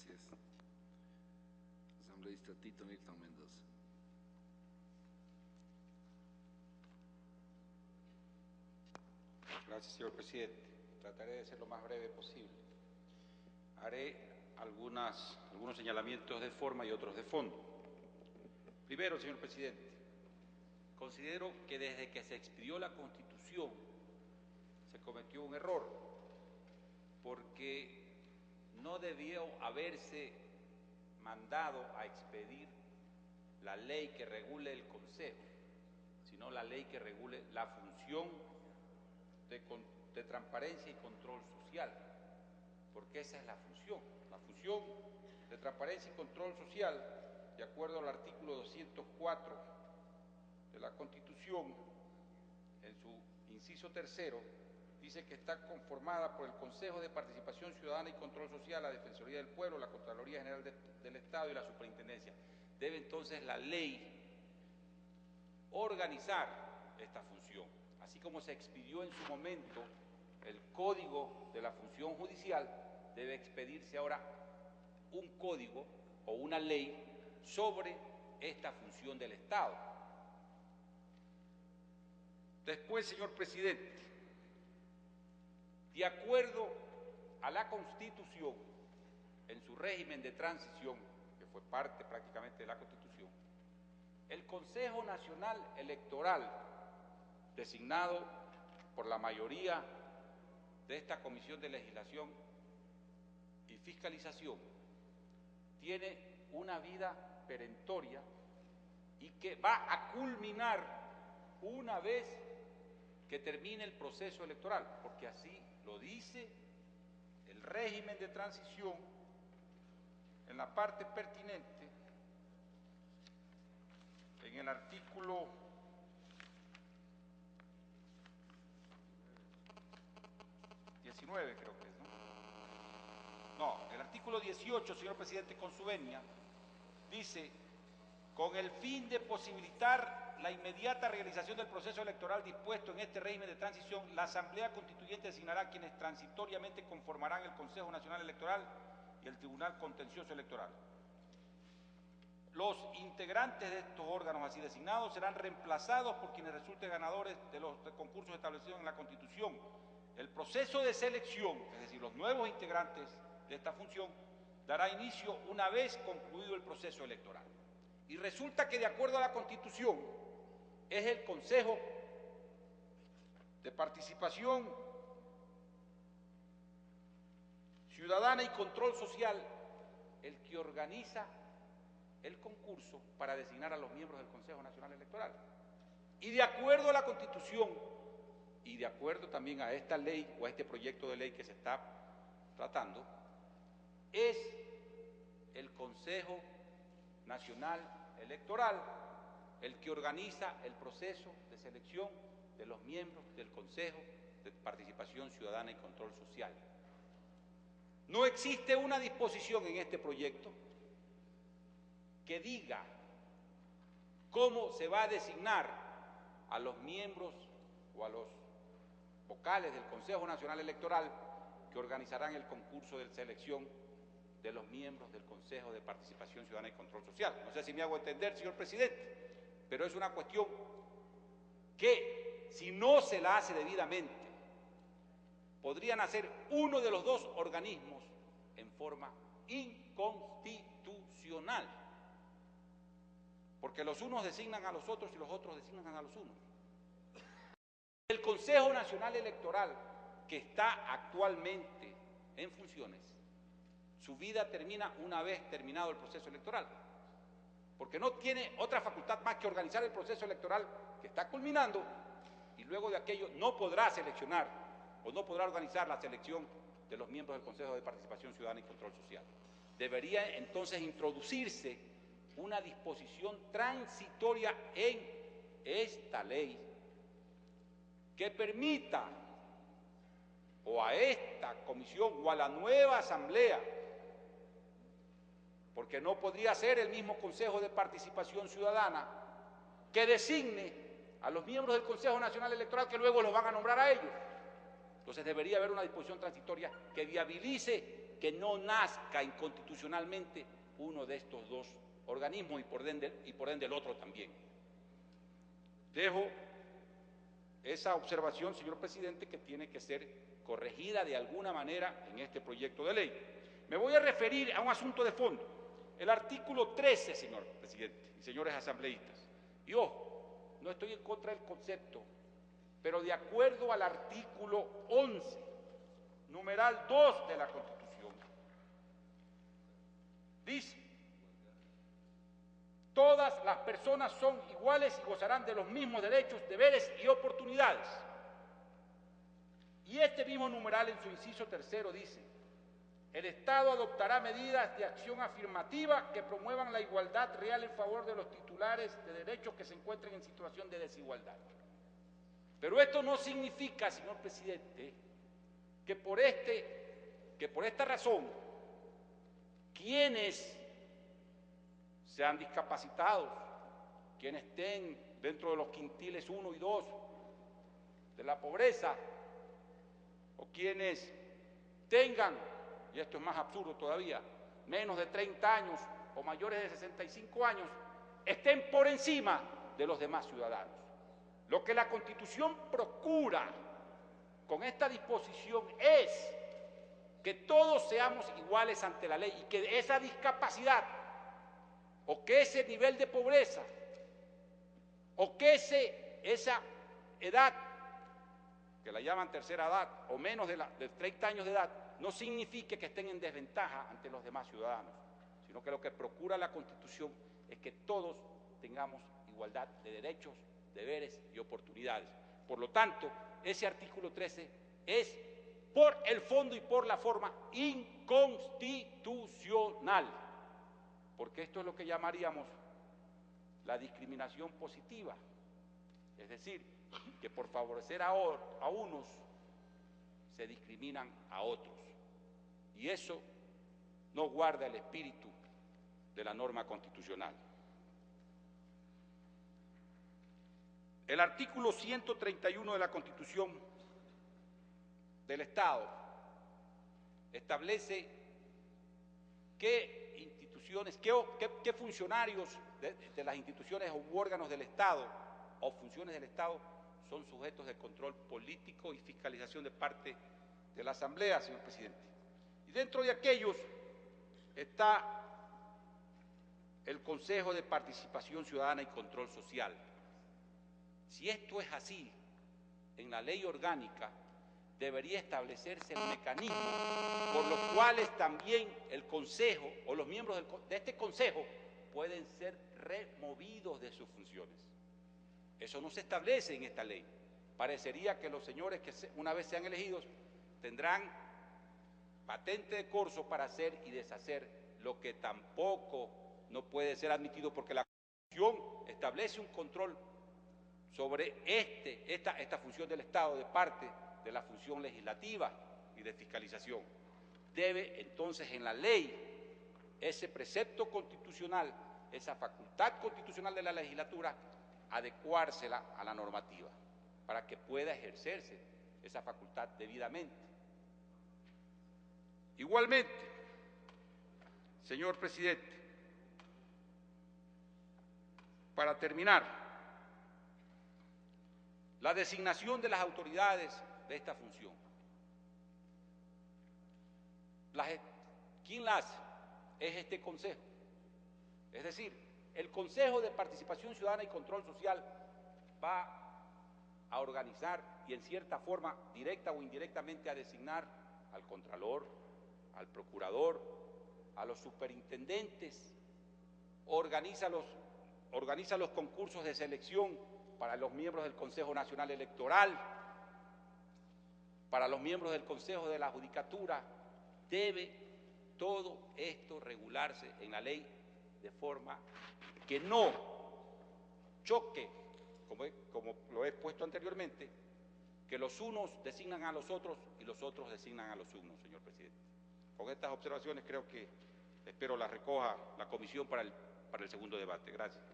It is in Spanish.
Gracias. Asambleísta Tito Milton Mendoza. Gracias, señor presidente. Trataré de ser lo más breve posible. Haré algunos señalamientos de forma y otros de fondo. Primero, señor presidente, considero que desde que se expidió la Constitución se cometió un error, porque no debió haberse mandado a expedir la ley que regule el Consejo, sino la ley que regule la función de transparencia y control social, porque esa es la función de transparencia y control social, de acuerdo al artículo 204 de la Constitución, en su inciso tercero, dice que está conformada por el Consejo de Participación Ciudadana y Control Social, la Defensoría del Pueblo, la Contraloría General del Estado y la Superintendencia. Debe entonces la ley organizar esta función, así como se expidió en su momento el Código de la Función Judicial, debe expedirse ahora un código o una ley sobre esta función del Estado. Después, señor presidente, de acuerdo a la Constitución, en su régimen de transición, que fue parte prácticamente de la Constitución, el Consejo Nacional Electoral, designado por la mayoría de esta Comisión de Legislación y Fiscalización, tiene una vida perentoria y que va a culminar una vez que termine el proceso electoral, porque así lo dice el régimen de transición en la parte pertinente, en el artículo 19, creo que es, ¿no? No, el artículo 18, señor presidente, con su venia, dice: con el fin de posibilitar la inmediata realización del proceso electoral dispuesto en este régimen de transición, la Asamblea Constituyente designará quienes transitoriamente conformarán el Consejo Nacional Electoral y el Tribunal Contencioso Electoral. Los integrantes de estos órganos así designados serán reemplazados por quienes resulten ganadores de los concursos establecidos en la Constitución. El proceso de selección, es decir, los nuevos integrantes de esta función, dará inicio una vez concluido el proceso electoral. Y resulta que, de acuerdo a la Constitución, es el Consejo de Participación Ciudadana y Control Social el que organiza el concurso para designar a los miembros del Consejo Nacional Electoral. Y de acuerdo a la Constitución, y de acuerdo también a esta ley o a este proyecto de ley que se está tratando, es el Consejo Nacional Electoral el que organiza el proceso de selección de los miembros del Consejo de Participación Ciudadana y Control Social. No existe una disposición en este proyecto que diga cómo se va a designar a los miembros o a los vocales del Consejo Nacional Electoral que organizarán el concurso de selección de los miembros del Consejo de Participación Ciudadana y Control Social. No sé si me hago entender, señor presidente, pero es una cuestión que, si no se la hace debidamente, podrían hacer uno de los dos organismos en forma inconstitucional, porque los unos designan a los otros y los otros designan a los unos. El Consejo Nacional Electoral, que está actualmente en funciones, su vida termina una vez terminado el proceso electoral, porque no tiene otra facultad más que organizar el proceso electoral que está culminando, y luego de aquello no podrá seleccionar o no podrá organizar la selección de los miembros del Consejo de Participación Ciudadana y Control Social. Debería entonces introducirse una disposición transitoria en esta ley que permita o a esta comisión o a la nueva asamblea, porque no podría ser el mismo Consejo de Participación Ciudadana que designe a los miembros del Consejo Nacional Electoral que luego los van a nombrar a ellos. Entonces debería haber una disposición transitoria que viabilice que no nazca inconstitucionalmente uno de estos dos organismos y por ende el otro también. Dejo esa observación, señor presidente, que tiene que ser corregida de alguna manera en este proyecto de ley. Me voy a referir a un asunto de fondo. El artículo 13, señor presidente y señores asambleístas. Y ojo, no estoy en contra del concepto, pero de acuerdo al artículo 11, numeral 2 de la Constitución, dice: todas las personas son iguales y gozarán de los mismos derechos, deberes y oportunidades. Y este mismo numeral en su inciso tercero dice: el Estado adoptará medidas de acción afirmativa que promuevan la igualdad real en favor de los titulares de derechos que se encuentren en situación de desigualdad. Pero esto no significa, señor presidente, que por esta razón quienes sean discapacitados, quienes estén dentro de los quintiles 1 y 2 de la pobreza, o quienes tengan, y esto es más absurdo todavía, menos de 30 años o mayores de 65 años, estén por encima de los demás ciudadanos. Lo que la Constitución procura con esta disposición es que todos seamos iguales ante la ley y que esa discapacidad o que ese nivel de pobreza o que esa edad, que la llaman tercera edad, o menos de 30 años de edad, no signifique que estén en desventaja ante los demás ciudadanos, sino que lo que procura la Constitución es que todos tengamos igualdad de derechos, deberes y oportunidades. Por lo tanto, ese artículo 13 es, por el fondo y por la forma, inconstitucional, porque esto es lo que llamaríamos la discriminación positiva, es decir, que por favorecer a unos se discriminan a otros, y eso no guarda el espíritu de la norma constitucional. El artículo 131 de la Constitución del Estado establece qué instituciones, qué funcionarios de las instituciones u órganos del Estado o funciones del Estado son sujetos de control político y fiscalización de parte de la Asamblea, señor presidente. Y dentro de aquellos está el Consejo de Participación Ciudadana y Control Social. Si esto es así, en la ley orgánica debería establecerse el mecanismo por los cuales también el Consejo o los miembros de este Consejo pueden ser removidos de sus funciones. Eso no se establece en esta ley. Parecería que los señores que una vez sean elegidos tendrán patente de corso para hacer y deshacer, lo que tampoco no puede ser admitido, porque la Constitución establece un control sobre esta función del Estado de parte de la función legislativa y de fiscalización. Debe entonces en la ley ese precepto constitucional, esa facultad constitucional de la legislatura, adecuársela a la normativa para que pueda ejercerse esa facultad debidamente. Igualmente, señor presidente, para terminar, la designación de las autoridades de esta función. ¿Quién la hace? Es este Consejo. Es decir, el Consejo de Participación Ciudadana y Control Social va a organizar y en cierta forma, directa o indirectamente, a designar al Contralor, al Procurador, a los superintendentes, organiza los concursos de selección para los miembros del Consejo Nacional Electoral, para los miembros del Consejo de la Judicatura. Debe todo esto regularse en la ley de forma que no choque, como lo he expuesto anteriormente, que los unos designan a los otros y los otros designan a los unos, señor presidente. Con estas observaciones creo que espero las recoja la comisión para el segundo debate. Gracias.